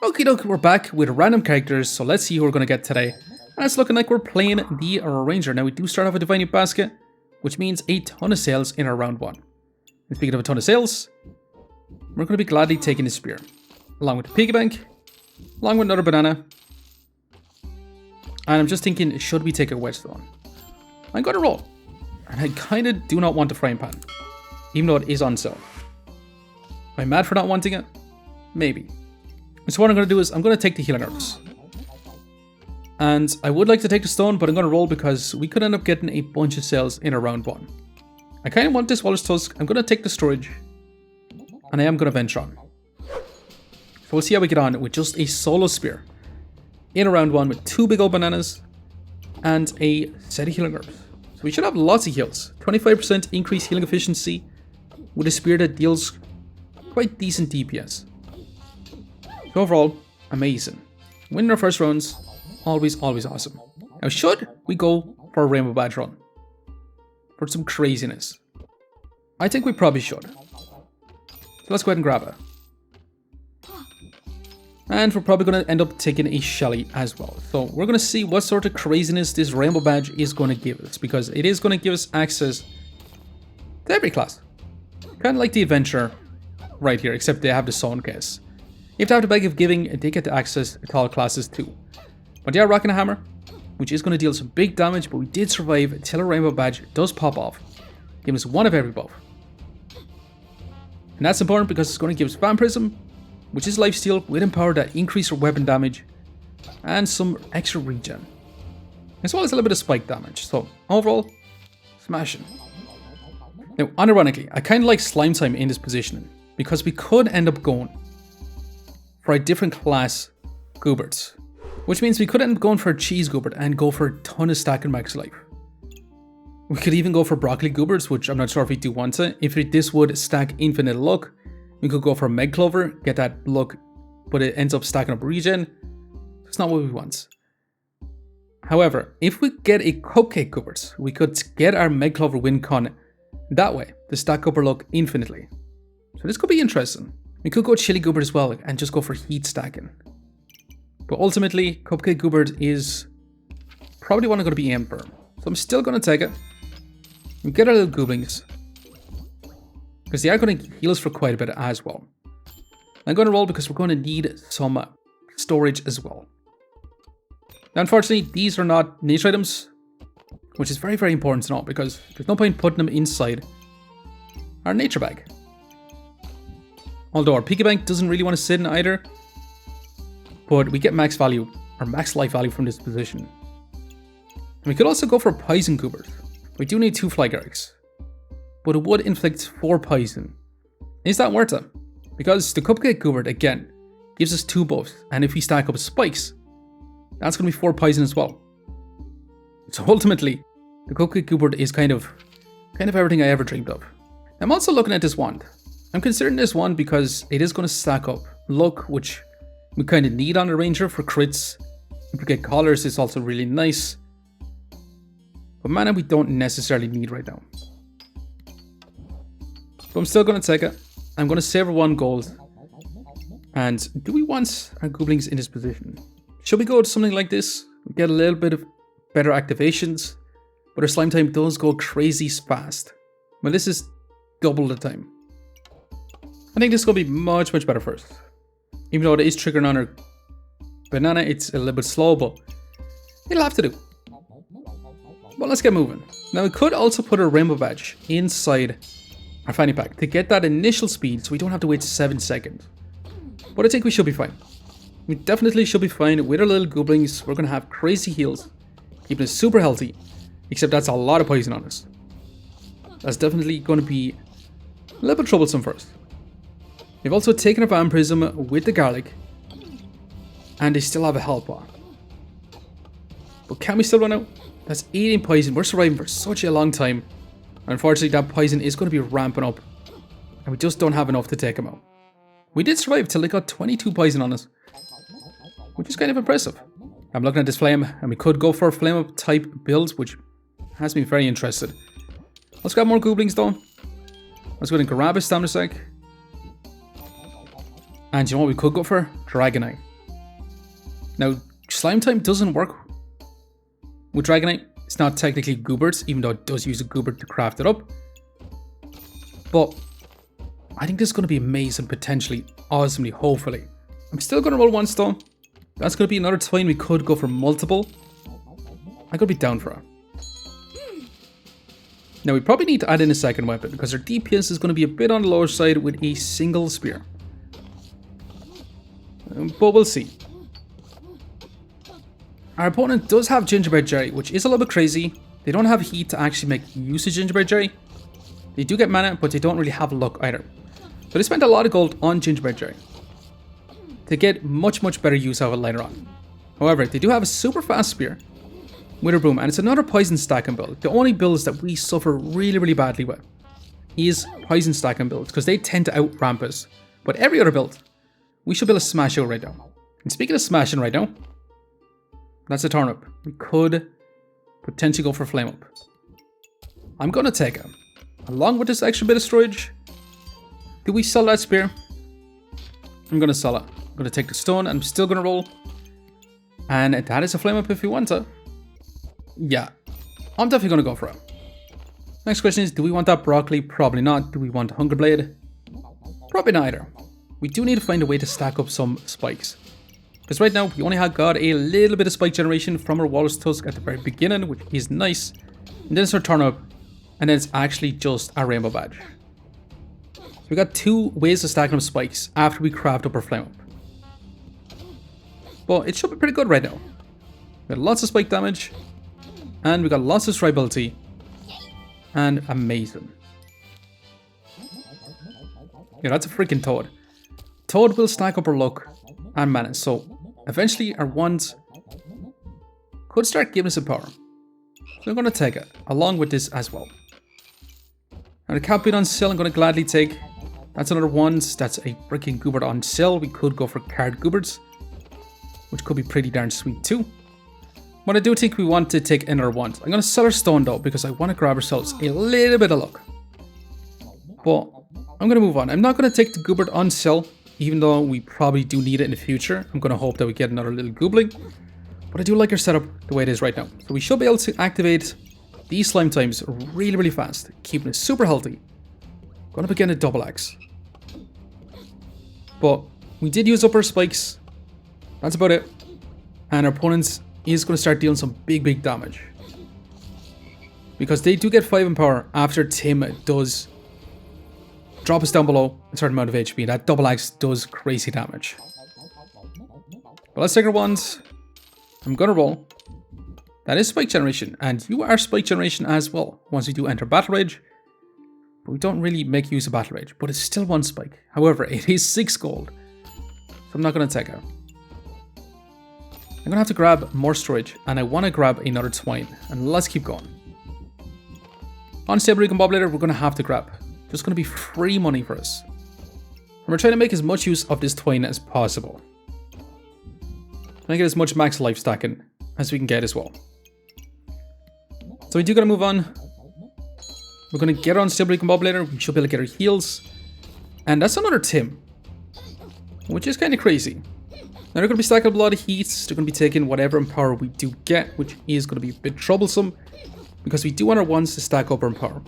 Okie dokie, we're back with random characters, so let's see who we're going to get today. And it's looking like we're playing the Ranger. Now we do start off with Divine Basket, which means a ton of sales in our round 1. And speaking of a ton of sales, we're going to be gladly taking the Spear, along with the Piggy Bank, along with another Banana. And I'm just thinking, should we take a Whetstone? I'm going to roll. And I kind of do not want the Frying Pan, even though it is on sale. Am I mad for not wanting it? Maybe. So what I'm going to do is I'm going to take the Healing Herbs. And I would like to take the Stone, but I'm going to roll because we could end up getting a bunch of sales in our round 1. I kind of want this Walrus Tusk. I'm going to take the Storage. And I am going to venture on. So we'll see how we get on with just a solo Spear. In a round 1 with 2 big old Bananas. And a set of Healing Herbs. So we should have lots of heals. 25% increased healing efficiency. With a Spear that deals quite decent DPS. So overall, amazing. Winning our first rounds, always awesome. Now should we go for a Rainbow Badge run? For some craziness? I think we probably should. So let's go ahead and grab it. And we're probably going to end up taking a Shelly as well. So we're going to see what sort of craziness this Rainbow Badge is going to give us. Because it is going to give us access to every class. Kind of like the Adventurer right here, except they have the Zone case. If they have the Bag of Giving, they get the access to all classes too. But they are rocking a Hammer, which is going to deal some big damage, but we did survive until a Rainbow Badge does pop off, giving us one of every buff. And that's important because it's going to give us Vampirism, which is lifesteal with Empower that increase our weapon damage, and some extra regen. As well as a little bit of spike damage, so overall, smashing. Now, unironically, I kind of like Slime Time in this positioning, because we could end up going for a different class Gooberts. Which means we could end up going for a Cheese Goobert and go for a ton of stack and max life. We could even go for Broccoli Gooberts, which I'm not sure if we do want to. If this would stack infinite luck, we could go for a Meg Clover, get that luck, but it ends up stacking up regen. It's not what we want. However, if we get a Cupcake Goobert, we could get our Meg Clover win con that way to stack up our luck infinitely. So this could be interesting. We could go Chili Goobert as well and just go for heat stacking. But ultimately, Cupcake Goobert is probably one I'm going to be aimed for. So I'm still going to take it. We get our little Gooblings. Because they are going to heal us for quite a bit as well. I'm going to roll because we're going to need some storage as well. Now unfortunately, these are not nature items. Which is very important to know because there's no point putting them inside our nature bag. Although our Piggy Bank doesn't really want to sit in either. But we get max value, or max life value from this position. And we could also go for a Poison Goobert. We do need 2 Fly Garrics. But it would inflict 4 poison. Is that worth it? Because the Cupcake Goobert, again, gives us 2 buffs. And if we stack up spikes, that's going to be 4 poison as well. So ultimately, the Cupcake Goobert is kind of everything I ever dreamed of. I'm also looking at this wand. I'm considering this one because it is going to stack up luck, which we kind of need on the Ranger for crits. If we get collars, it's also really nice. But mana we don't necessarily need right now. So I'm still going to take it. I'm going to save our 1 gold. And do we want our Gooblings in this position? Should we go to something like this? We get a little bit of better activations. But our Slime Time does go crazy fast. Well, this is double the time. I think this is going to be much better first. Even though it is triggering on our Banana, it's a little bit slow, but it'll have to do. Well, let's get moving. Now, we could also put a Rainbow Badge inside our fanny pack to get that initial speed so we don't have to wait 7 seconds. But I think we should be fine. We definitely should be fine with our little Gooblings. We're going to have crazy heals, keeping us super healthy, except that's a lot of poison on us. That's definitely going to be a little bit troublesome first. They've also taken a Vampirism with the Garlic, and they still have a Health Bar. But can we still run out? That's 18 poison. We're surviving for such a long time. Unfortunately, that poison is going to be ramping up, and we just don't have enough to take him out. We did survive till they got 22 poison on us, which is kind of impressive. I'm looking at this flame, and we could go for a flame up type build, which has me very interested. Let's grab more Gooblings though. Let's go ahead and grab a Stamina Sack. And you know what we could go for? Dragon Eye. Now, Slime Time doesn't work with Dragonite. It's not technically Goobert's, even though it does use a Goobert to craft it up. But I think this is going to be amazing, potentially, awesomely, hopefully. I'm still going to roll once though. That's going to be another twine. We could go for multiple. I could be down for it. Now we probably need to add in a second weapon because our DPS is going to be a bit on the lower side with a single spear. But we'll see. Our opponent does have Gingerbread Jerry, which is a little bit crazy. They don't have heat to actually make use of Gingerbread Jerry. They do get mana, but they don't really have luck either. So they spent a lot of gold on Gingerbread Jerry to get much better use of it later on. However, they do have a super fast spear, Wither Boom, and it's another poison stacking build. The only builds that we suffer really badly with is poison stacking builds because they tend to outramp us. But every other build, we should be able to smash out right now. And speaking of smashing right now, that's a turnip. We could potentially go for Flame Up. I'm going to take it. Along with this extra bit of storage, do we sell that spear? I'm going to sell it. I'm going to take the stone. I'm still going to roll. And that is a Flame Up if you want it. Yeah, I'm definitely going to go for it. Next question is, do we want that broccoli? Probably not. Do we want a Hunger Blade? Probably not either. We do need to find a way to stack up some spikes. Because right now, we only have got a little bit of spike generation from our Walrus Tusk at the very beginning, which is nice. And then it's our turnip. And then it's actually just our Rainbow Badge. So we got two ways of stacking up spikes after we craft up our Flame Up. But it should be pretty good right now. We got lots of spike damage. And we got lots of striability. And amazing. Yeah, that's a freaking Toad. Toad will stack up our luck and mana. So eventually our wands could start giving us some power. So I'm going to take it along with this as well. Now the Cat Beat on sale I'm going to gladly take. That's another wand. That's a freaking Goobert on sale. We could go for card Gooberts, which could be pretty darn sweet too. But I do think we want to take another wand. I'm going to sell our stone though because I want to grab ourselves a little bit of luck. But I'm going to move on. I'm not going to take the Goobert on sale, even though we probably do need it in the future. I'm going to hope that we get another little Goobling. But I do like our setup the way it is right now. So we should be able to activate these slime times really fast, keeping it super healthy. Going up again a double axe. But we did use up our spikes. That's about it. And our opponents is going to start dealing some big damage. Because they do get 5 in power after Tim does drop us down below a certain amount of HP. That double axe does crazy damage. But let's take our wands. I'm going to roll. That is spike generation. And you are spike generation as well once we do enter Battle Rage. But we don't really make use of Battle Rage. But it's still 1 spike. However, it is 6 gold. So I'm not going to take it. I'm going to have to grab more storage. And I want to grab another twine. And let's keep going. Unstable Recombobulator we're going to have to grab. Just going to be free money for us. And we're trying to make as much use of this twine as possible. Trying to get as much max life stacking as we can get as well. So we do got to move on. We're going to get on Unstable Recombobulator. We should be able to get our heals. And that's another Tim. Which is kind of crazy. Now they're going to be stacking up a lot of heats. They're going to be taking whatever empower we do get, which is going to be a bit troublesome. Because we do want our ones to stack up our empower.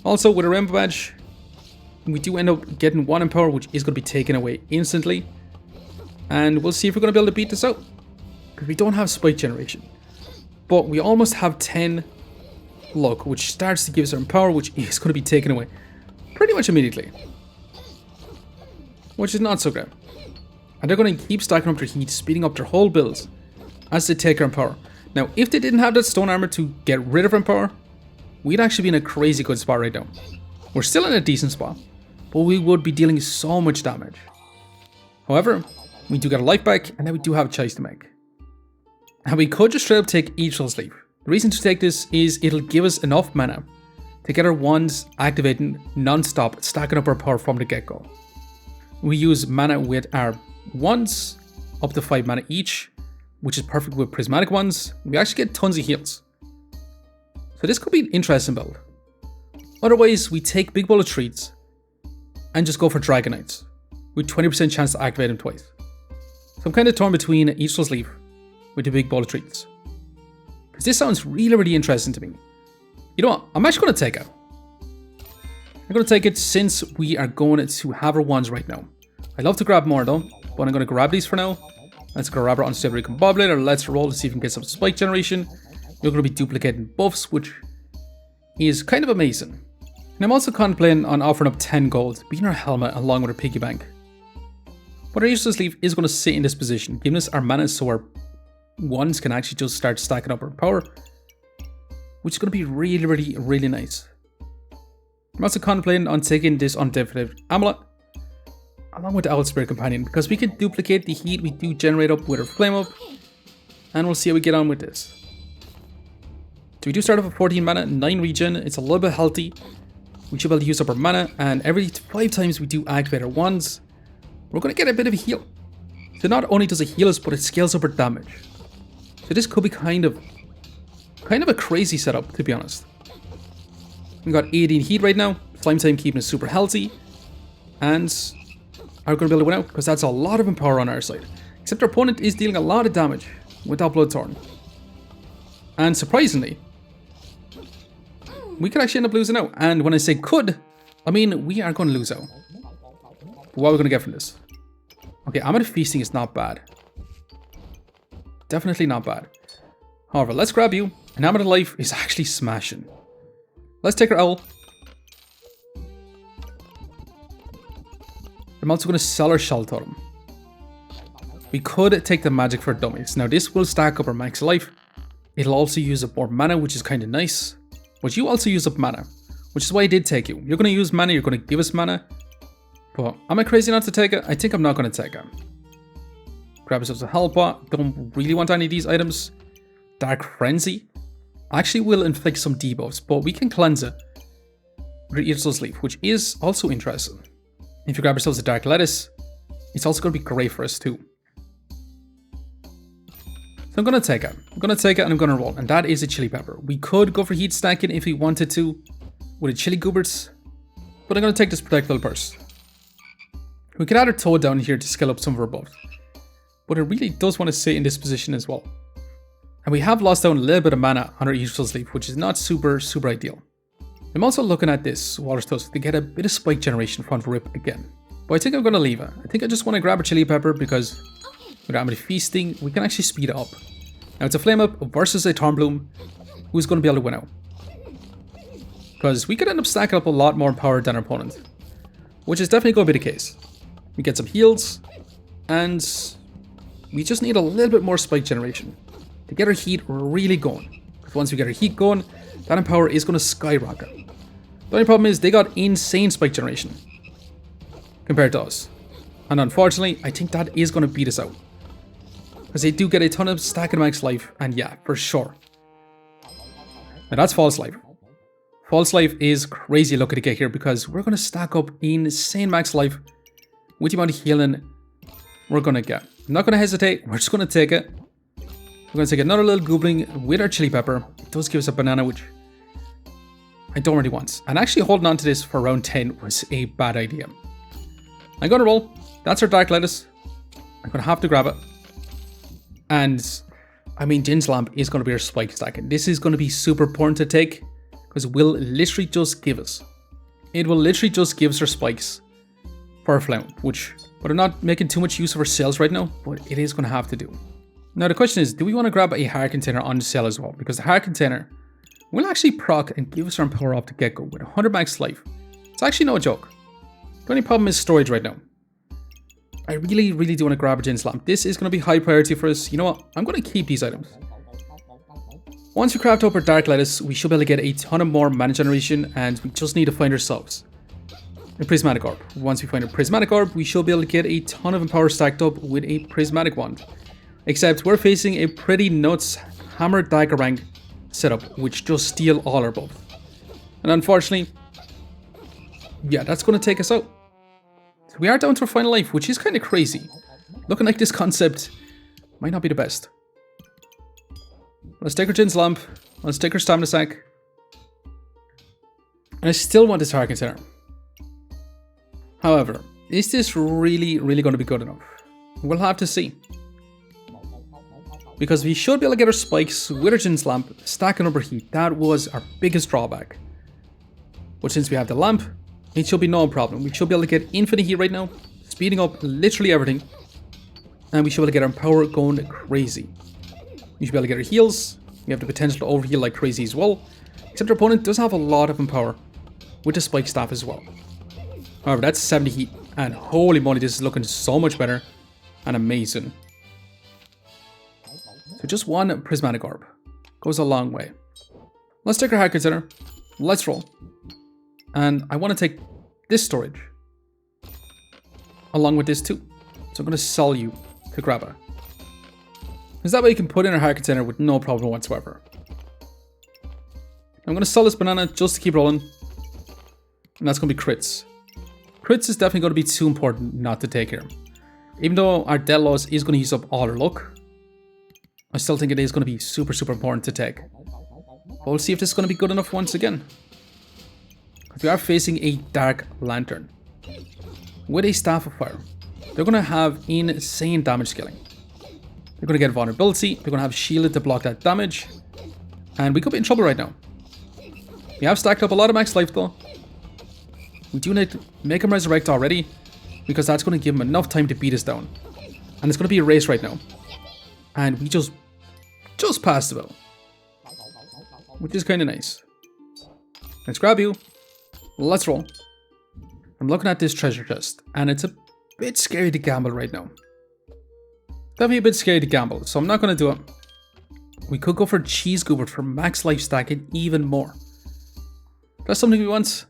Also, with a Rainbow Badge, we do end up getting 1 empower, which is going to be taken away instantly. And we'll see if we're going to be able to beat this out. Because we don't have spike generation. But we almost have 10 luck, which starts to give us our empower, which is going to be taken away pretty much immediately. Which is not so great. And they're going to keep stacking up their heat, speeding up their whole builds as they take our empower. Now, if they didn't have that stone armor to get rid of our empower, we'd actually be in a crazy good spot right now. We're still in a decent spot, but we would be dealing so much damage. However, we do get a life back, and then we do have a choice to make. And we could just straight up take Yggdrasil's Leaf. The reason to take this is it'll give us enough mana to get our wands activating non-stop, stacking up our power from the get-go. We use mana with our wands, up to 5 mana each, which is perfect with prismatic ones. We actually get tons of heals. So this could be an interesting build. Otherwise, we take Big Bowl of Treats and just go for Dragonites with 20% chance to activate them twice. So I'm kind of torn between Yggdrasil's Leaf with the big bowl of treats. Because this sounds really interesting to me. You know what? I'm actually going to take it. I'm going to take it since we are going to have our wands right now. I'd love to grab more though, but I'm going to grab these for now. Let's grab our unstable recombobulator. Let's roll to see if we can get some spike generation. We're going to be duplicating buffs, which is kind of amazing. And I'm also contemplating on offering up 10 gold, being our helmet along with our piggy bank. But our useless leaf is going to sit in this position, giving us our mana so our wands can actually just start stacking up our power, which is going to be really nice. I'm also contemplating on taking this undefinitive amulet along with the Owl Spirit Companion, because we can duplicate the heat we do generate up with our flame up, and we'll see how we get on with this. So we do start off with 14 mana, 9 regen. It's a little bit healthy. We should be able to use up our mana, and every 5 times we do activate our wands, we're going to get a bit of a heal. So not only does it heal us, but it scales up our damage. So this could be kind of a crazy setup, to be honest. We got 18 heat right now. Slime Time keeping us super healthy, and are going to be able to win out because that's a lot of empower on our side. Except our opponent is dealing a lot of damage with that Bloodthorn. And surprisingly, we could actually end up losing out. And when I say could, I mean we are going to lose out. But what are we going to get from this? Okay, Amulet Feasting is not bad. Definitely not bad. However, let's grab you. And Amulet Life is actually smashing. Let's take our Owl. I'm also going to sell our Shell Totem. We could take the magic for dummies. Now this will stack up our max life. It'll also use up more mana, which is kind of nice. But you also use up mana, which is why I did take you. You're going to use mana, you're going to give us mana. But am I crazy not to take it? I think I'm not going to take it. Grab ourselves a Hell Pot. Don't really want any of these items. Dark Frenzy actually will inflict some debuffs, but we can cleanse it with Yggdrasil's Leaf, which is also interesting. If you grab ourselves a Dark Lettuce, it's also going to be great for us too. So I'm going to take it. I'm going to take it and I'm going to roll. And that is a Chili Pepper. We could go for heat stacking if we wanted to with a Chili Goobert, but I'm going to take this Protectable Purse. We could add our Toad down here to scale up some of our buffs, but it really does want to sit in this position as well. And we have lost down a little bit of mana on our Yggdrasil Sleep, which is not super ideal. I'm also looking at this Water Tusk to get a bit of spike generation from Rip again. But I think I'm going to leave it. I think I just want to grab a Chili Pepper because with Amulet Feasting, we can actually speed it up. Now it's a Flame Up versus a Thornbloom, who's going to be able to win out. Because we could end up stacking up a lot more power than our opponent, which is definitely going to be the case. We get some heals, and we just need a little bit more spike generation to get our heat really going. Because once we get our heat going, that empower is going to skyrocket. The only problem is they got insane spike generation compared to us. And unfortunately, I think that is going to beat us out. Because they do get a ton of stack and max life, and yeah, for sure. Now that's False Life. False Life is crazy lucky to get here because we're going to stack up insane max life with the amount of healing we're going to get. I'm not going to hesitate, we're just going to take it. We're going to take another little goobling with our Chili Pepper. It does give us a banana, which I don't really want. And actually holding on to this for round 10 was a bad idea. I'm going to roll. That's our Dark Lettuce. I'm going to have to grab it. And, I mean, Jin's Lamp is going to be our spike stack. And this is going to be super important to take because it will literally just give us. It will literally just give us our spikes for our Flame, which, but I'm not making too much use of our sales right now, but it is going to have to do. Now the question is, do we want to grab a Heart Container on sale as well? Because the Heart Container will actually proc and give us our power off the get-go with 100 max life. It's actually no joke. The only problem is storage right now. I really do want to grab a Jin's Lamp. This is going to be high priority for us. You know what? I'm going to keep these items. Once we craft up our Dark Lettuce, we should be able to get a ton of more mana generation, and we just need to find ourselves a Prismatic Orb. Once we find a Prismatic Orb, we should be able to get a ton of empower stacked up with a Prismatic Wand. Except we're facing a pretty nuts Hammer Daggerang setup, which just steal all our buffs. And unfortunately, yeah, that's going to take us out. So we are down to our final life, which is kind of crazy. Looking like this concept might not be the best. Let's take our Jin's Lamp. Let's take our Stamina Sack. And I still want this Heart Container. However, is this really going to be good enough? We'll have to see. Because we should be able to get our spikes with our Jin's lamp, stacking up our heat. That was our biggest drawback. But since we have the lamp, it should be no problem. We should be able to get infinite heat right now, speeding up literally everything. And we should be able to get our power going crazy. We should be able to get our heals. We have the potential to overheal like crazy as well. Except our opponent does have a lot of empower with the spike staff as well. However, that's 70 heat. And holy moly, this is looking so much better and amazing. So just one Prismatic Orb goes a long way. Let's take our Hacker Center. Let's roll. And I want to take this storage along with this too. So I'm going to sell you to grab it. Because that way you can put in a Hacker Center with no problem whatsoever. I'm going to sell this banana just to keep rolling. And that's going to be crits. Crits is definitely going to be too important not to take here. Even though our dead loss is going to use up all our luck, I still think it is going to be super, super important to take. But we'll see if this is going to be good enough once again. Because we are facing a Dark Lantern with a Staff of Fire. They're going to have insane damage scaling. They're going to get vulnerability. They're going to have shielded to block that damage. And we could be in trouble right now. We have stacked up a lot of max life though. We do need to make him resurrect already, because that's going to give him enough time to beat us down. And it's going to be a race right now. And we just passed the bell. Which is kind of nice. Let's grab you. Let's roll. I'm looking at this treasure chest, and it's a bit scary to gamble right now. Definitely a bit scary to gamble, so I'm not going to do it. We could go for Cheese Goobert for max life stacking even more. That's something we want.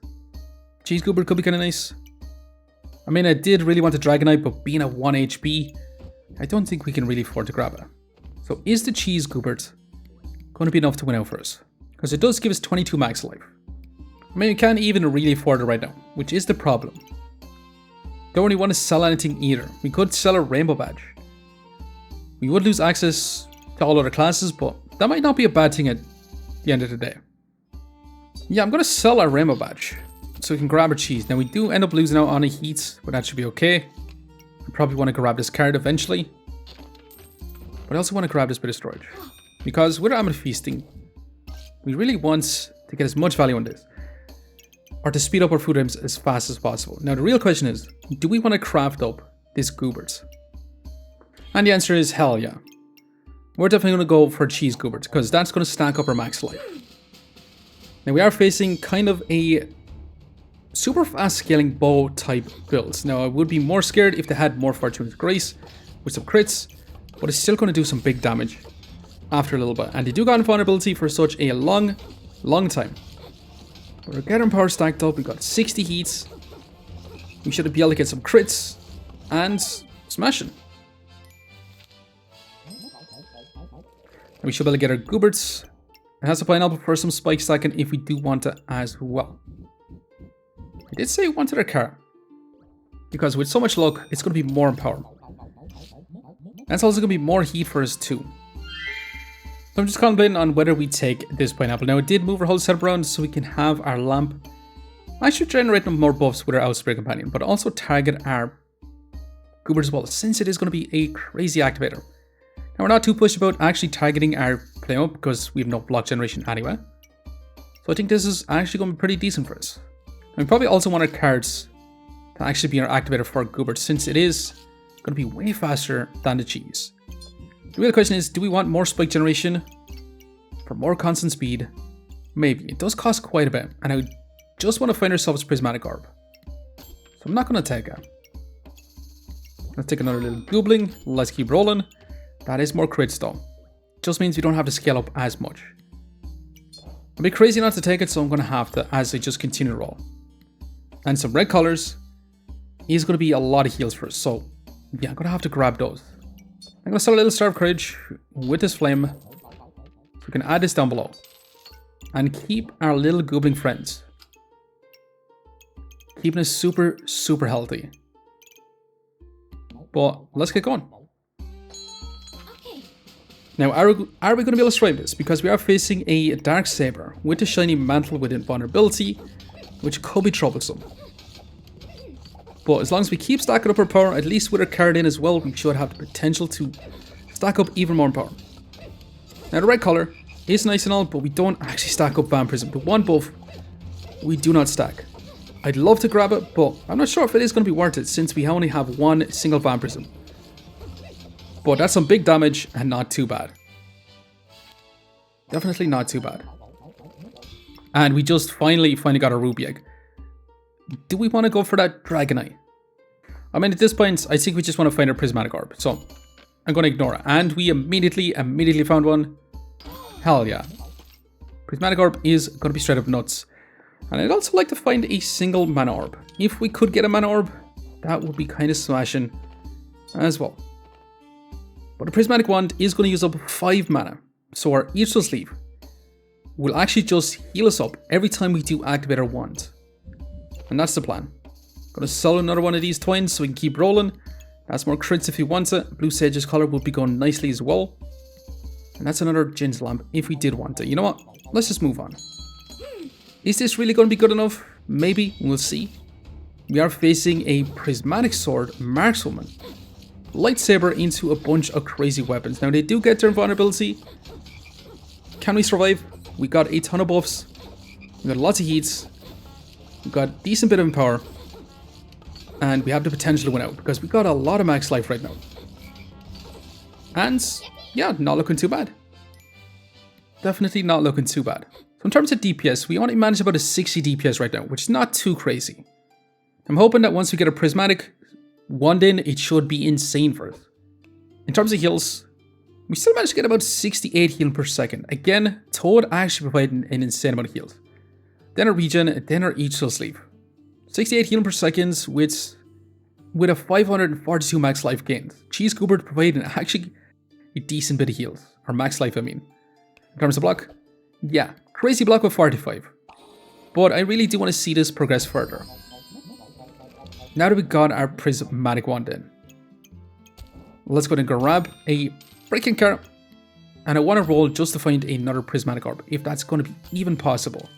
Cheese Goobert could be kind of nice. I mean, I did really want the Dragonite, but being at 1 HP, I don't think we can really afford to grab it. So is the Cheese Goobert going to be enough to win out for us? Because it does give us 22 max life. I mean, we can't even really afford it right now, which is the problem. Don't really want to sell anything either. We could sell a Rainbow Badge. We would lose access to all other classes, but that might not be a bad thing at the end of the day. Yeah, I'm going to sell our Rainbow Badge so we can grab our cheese. Now, we do end up losing out on a heat, but that should be okay. I probably want to grab this card eventually. But I also want to grab this bit of storage. Because with Amulet Feasting, we really want to get as much value on this, or to speed up our food items as fast as possible. Now the real question is, do we want to craft up this Goobert? And the answer is hell yeah. We're definitely going to go for Cheese Goobert, because that's going to stack up our max life. Now we are facing kind of a super fast scaling bow type build. Now I would be more scared if they had more Fortune's Grace with some crits, but it's still going to do some big damage after a little bit. And they do got invulnerability for such a long time. We're getting power stacked up. We got 60 heats. We should be able to get some crits and smashing. And we should be able to get our Gooberts. It has a pineapple for some spike stacking if we do want it as well. I did say we wanted our car, because with so much luck, it's going to be more empowered. That's also going to be more heat for us too. So I'm just contemplating on whether we take this pineapple. Now, it did move our whole setup around so we can have our lamp. I should generate more buffs with our Outspray Companion, but also target our Goobert as well, since it is going to be a crazy activator. Now, we're not too pushed about actually targeting our Playmo because we have no block generation anyway. So I think this is actually going to be pretty decent for us. And we probably also want our cards to actually be our activator for Goobert, since it is going to be way faster than the cheese. The real question is, do we want more spike generation for more constant speed? Maybe. It does cost quite a bit, and I just want to find ourselves Prismatic Orb. So I'm not going to take it. Let's take another little Goobling. Let's keep rolling. That is more crits though. Just means we don't have to scale up as much. I'd be crazy not to take it, so I'm going to have to as I just continue to roll. And some red colors is going to be a lot of heals for us, so yeah, I'm going to have to grab those. I'm going to sell a little Star of Courage with this flame. So we can add this down below. And keep our little Goobling friends. Keeping us super, super healthy. But let's get going. Now, are we going to be able to survive this? Because we are facing a Dark Saber with a shiny mantle with invulnerability, which could be troublesome. But as long as we keep stacking up our power, at least with our card in as well, we should have the potential to stack up even more power. Now the red color is nice and all, but we don't actually stack up Vampirism. The one buff, we do not stack. I'd love to grab it, but I'm not sure if it is going to be worth it since we only have one single Vampirism. But that's some big damage and not too bad. Definitely not too bad. And we just finally got a Ruby Egg. Do we want to go for that Dragon Eye? I mean, at this point, I think we just want to find a Prismatic Orb. So, I'm going to ignore it. And we immediately found one. Hell yeah. Prismatic Orb is going to be straight up nuts. And I'd also like to find a single Mana Orb. If we could get a Mana Orb, that would be kind of smashing as well. But the Prismatic Wand is going to use up 5 mana. So our Yggdrasil Sleeve will actually just heal us up every time we do activate our wand. And that's the plan. Gonna sell another one of these twins so we can keep rolling. That's more crits if you want it. Blue Sage's color would be going nicely as well. And that's another Jin's Lamp if we did want it. You know what? Let's just move on. Is this really going to be good enough? Maybe. We'll see. We are facing a Prismatic Sword Markswoman. Lightsaber into a bunch of crazy weapons. Now they do get their invulnerability. Can we survive? We got a ton of buffs. We got lots of heats. We got a decent bit of power. And we have the potential to win out because we got a lot of max life right now. And yeah, not looking too bad. Definitely not looking too bad. So in terms of DPS, we only manage about a 60 DPS right now, which is not too crazy. I'm hoping that once we get a Prismatic Wand in, it should be insane for us. In terms of heals, we still managed to get about 68 healing per second. Again, Toad actually providing an insane amount of heals. Then our regen, then our Yggdrasil Sleeve. 68 healing per second with a 542 max life gained. Cheese Goobert providing actually a decent bit of heals. Or max life, I mean. In terms of block, yeah, crazy block with 45. But I really do want to see this progress further. Now that we got our Prismatic Wand in, let's go ahead and grab a Breaking Card. And I want to roll just to find another Prismatic Orb, if that's going to be even possible.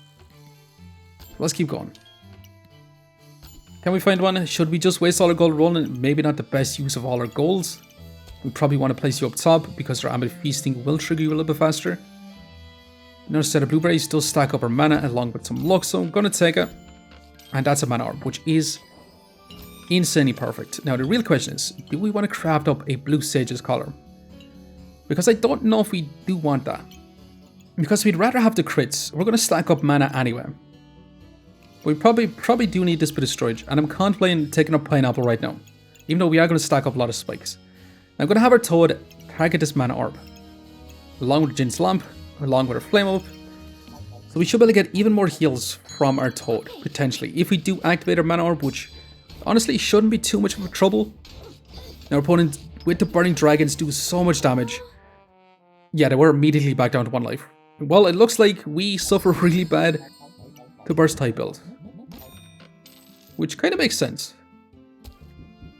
Let's keep going. Can we find one? Should we just waste all our gold rolling? Maybe not the best use of all our golds. We probably want to place you up top because our Ambit Feasting will trigger you a little bit faster. Another set of blueberries does stack up our mana along with some luck, so I'm going to take it. And that's a Mana Orb, which is insanely perfect. Now the real question is, do we want to craft up a Blue Sage's collar? Because I don't know if we do want that. Because we'd rather have the crits. We're going to stack up mana anyway. We probably do need this bit of storage, and I'm contemplating taking up Pineapple right now, even though we are going to stack up a lot of spikes. I'm going to have our Toad target this Mana Orb, along with Jin's Lamp, along with our Flame Up, so we should be able to get even more heals from our Toad, potentially, if we do activate our Mana Orb, which honestly shouldn't be too much of a trouble. Now our opponent with the Burning Dragons do so much damage. Yeah, they were immediately back down to 1 life. Well, it looks like we suffer really bad to burst type build, which kind of makes sense.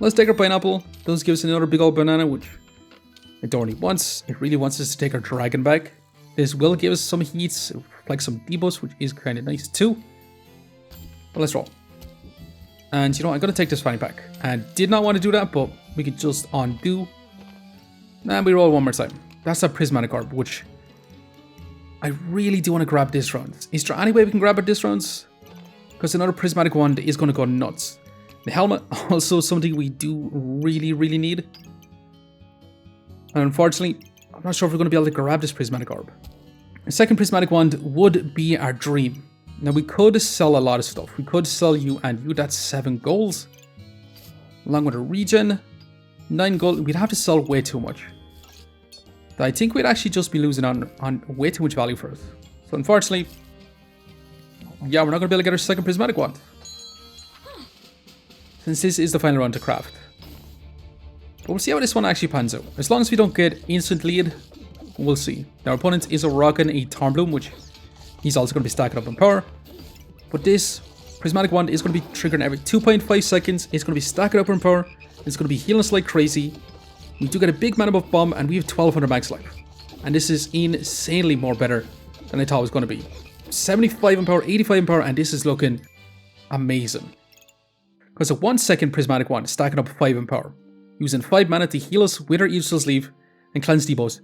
Let's take our Pineapple. Does give us another big old banana, which it don't really wants. It really wants us to take our Dragon back. This will give us some heats, like some debuffs, which is kind of nice too. But let's roll. And you know, I'm going to take this Fanny Pack. And did not want to do that, but we could just undo. And we roll one more time. That's a Prismatic Orb, which I really do want to grab this round. Is there any way we can grab it this round? Because another Prismatic Wand is going to go nuts. The helmet, also something we do really need. And unfortunately, I'm not sure if we're going to be able to grab this Prismatic Orb. A second Prismatic Wand would be our dream. Now we could sell a lot of stuff. We could sell you and you, that's 7 golds. Along with a regen, 9 gold. We'd have to sell way too much. I think we'd actually just be losing on way too much value for us. So unfortunately, yeah, we're not going to be able to get our second Prismatic Wand. Since this is the final round to craft. But we'll see how this one actually pans out. As long as we don't get instant lead, we'll see. Now our opponent is rocking a Thornbloom, which he's also going to be stacking up in power. But this Prismatic Wand is going to be triggering every 2.5 seconds. It's going to be stacking up in power. It's going to be healing us like crazy. We do get a big mana buff bomb, and we have 1200 max life. And this is insanely more better than I thought it was going to be. 75 in power, 85 in power, and this is looking amazing. Because a 1 second Prismatic Wand is stacking up 5 in power, using 5 mana to heal us with our Yggdrasil Sleeve and cleanse debuffs.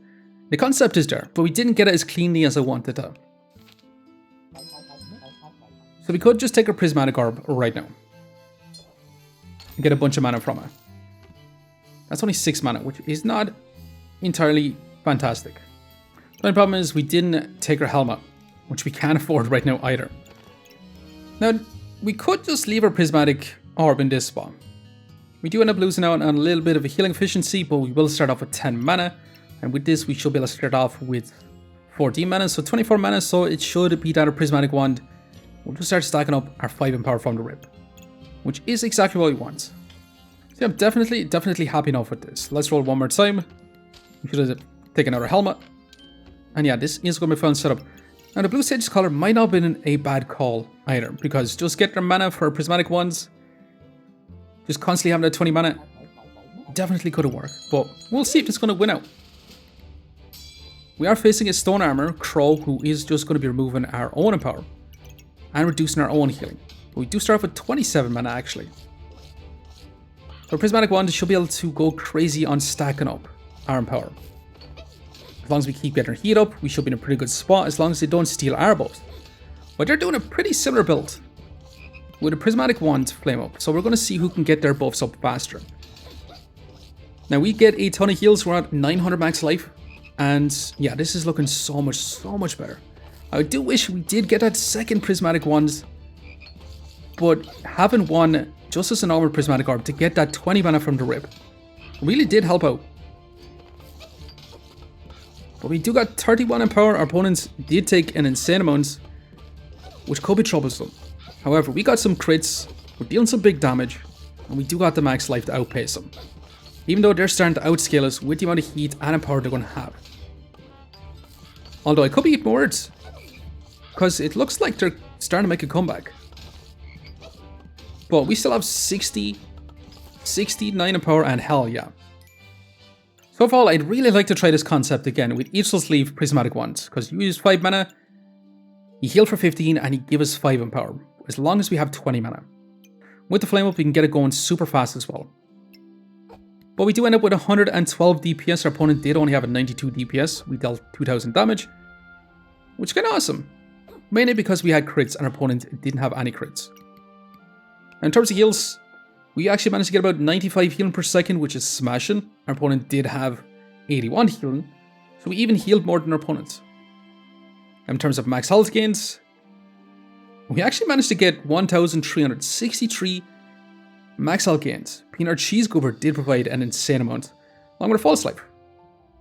The concept is there, but we didn't get it as cleanly as I wanted to. So we could just take our Prismatic Orb right now. And get a bunch of mana from it. That's only 6 mana, which is not entirely fantastic. The only problem is we didn't take our Helmet, which we can't afford right now either. Now, we could just leave our Prismatic Orb in this spot. We do end up losing out on a little bit of a healing efficiency, but we will start off with 10 mana. And with this, we should be able to start off with 14 mana, so 24 mana, so it should beat out our Prismatic Wand. We'll just start stacking up our 5 in power from the rip, which is exactly what we want. So I'm definitely happy enough with this. Let's roll one more time. We should have taken another Helmet. And yeah, this is going to be a fun setup. Now the Blue Sage's color might not have been a bad call either, because just get their mana for Prismatic Wands, just constantly having that 20 mana, definitely could have worked. But we'll see if it's going to win out. We are facing a Stone Armor Crow who is just going to be removing our own power and reducing our own healing. But we do start off with 27 mana actually. So Prismatic Wand should be able to go crazy on stacking up our power. As long as we keep getting our heat up, we should be in a pretty good spot as long as they don't steal our buffs. But they're doing a pretty similar build with a Prismatic Wand flame up. So we're going to see who can get their buffs up faster. Now we get a ton of heals, we're at 900 max life. And yeah, this is looking so much better. I do wish we did get that second Prismatic Wand, but having one just as a normal Prismatic Orb to get that 20 mana from the rip really did help out. But we do got 31 in power. Our opponents did take an insane amount, which could be troublesome. However, we got some crits, we're dealing some big damage, and we do got the max life to outpace them. Even though they're starting to outscale us with the amount of heat and power they're going to have. Although I could be eating words, because it looks like they're starting to make a comeback. But we still have 60, 69 in power, and hell yeah. So overall, I'd really like to try this concept again with Yggdrasil Sleeve Prismatic Wand, because you use 5 mana, you heal for 15, and you give us 5 in power, as long as we have 20 mana. With the Flame Up, we can get it going super fast as well. But we do end up with 112 DPS, our opponent did only have a 92 DPS, we dealt 2000 damage, which is kind of awesome. Mainly because we had crits and our opponent didn't have any crits. And in terms of heals, we actually managed to get about 95 healing per second, which is smashing. Our opponent did have 81 healing, so we even healed more than our opponents. In terms of max health gains, we actually managed to get 1,363 max health gains. Peanut Cheese Goobert did provide an insane amount, along with a False Life.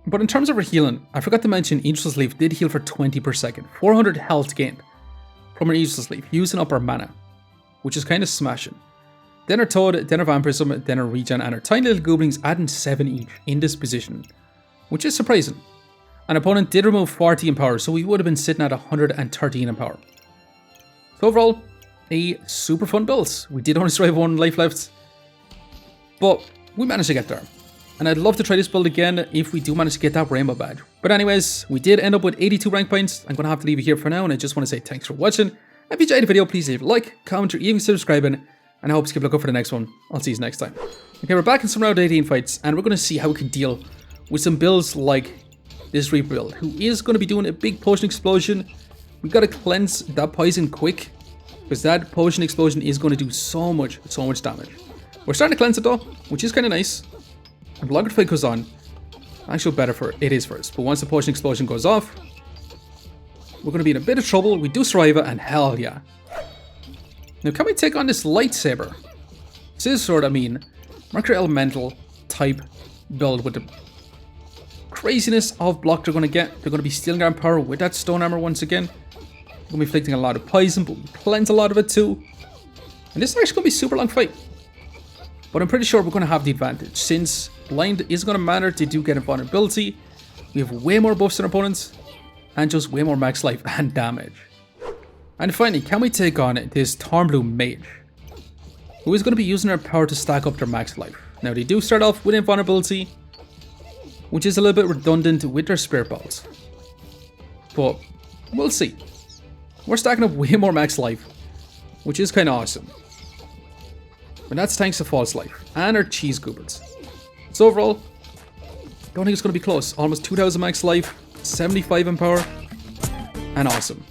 But in terms of our healing, I forgot to mention Yggdrasil Sleeve did heal for 20 per second, 400 health gained from our Yggdrasil Sleeve, using up our mana, which is kind of smashing. Then our Toad, then our Vampirism, then our Regen, and our tiny little Goblins adding 7 each in this position, which is surprising. An opponent did remove 40 in power, so we would have been sitting at 113 in power. So overall, a super fun build. We did only survive 1 life left, but we managed to get there. And I'd love to try this build again if we do manage to get that rainbow badge. But anyways, we did end up with 82 rank points. I'm going to have to leave it here for now, and I just want to say thanks for watching. If you enjoyed the video, please leave a like, comment, or even subscribing, and I hope to keep a look out for the next one. I'll see you next time. Okay, we're back in some R18 Fights, and we're going to see how we can deal with some builds like this Reaper build, who is going to be doing a big potion explosion. We got to cleanse that poison quick, because that potion explosion is going to do so much damage. We're starting to cleanse it though, which is kind of nice. And the longer the fight goes on, actually better for it is first. But once the potion explosion goes off, we're going to be in a bit of trouble. We do survive it, and hell yeah. Now can we take on this lightsaber? Scissor Sword, I mean, Mercury Elemental type build with the craziness of block they're going to get. They're going to be stealing our power with that stone armor once again. They're going to be inflicting a lot of poison, but we cleanse a lot of it too. And this is actually going to be a super long fight. But I'm pretty sure we're going to have the advantage. Since blind is going to matter, they do get invulnerability. We have way more buffs than our opponents. And just way more max life and damage. And finally, can we take on this Thornblue Mage, who is going to be using their power to stack up their max life. Now they do start off with invulnerability, which is a little bit redundant with their Spirit Balls. But we'll see. We're stacking up way more max life, which is kind of awesome. But that's thanks to False Life and our Cheese Gooberts. So overall, Don't think it's going to be close. Almost 2,000 max life, 75 in power, and awesome.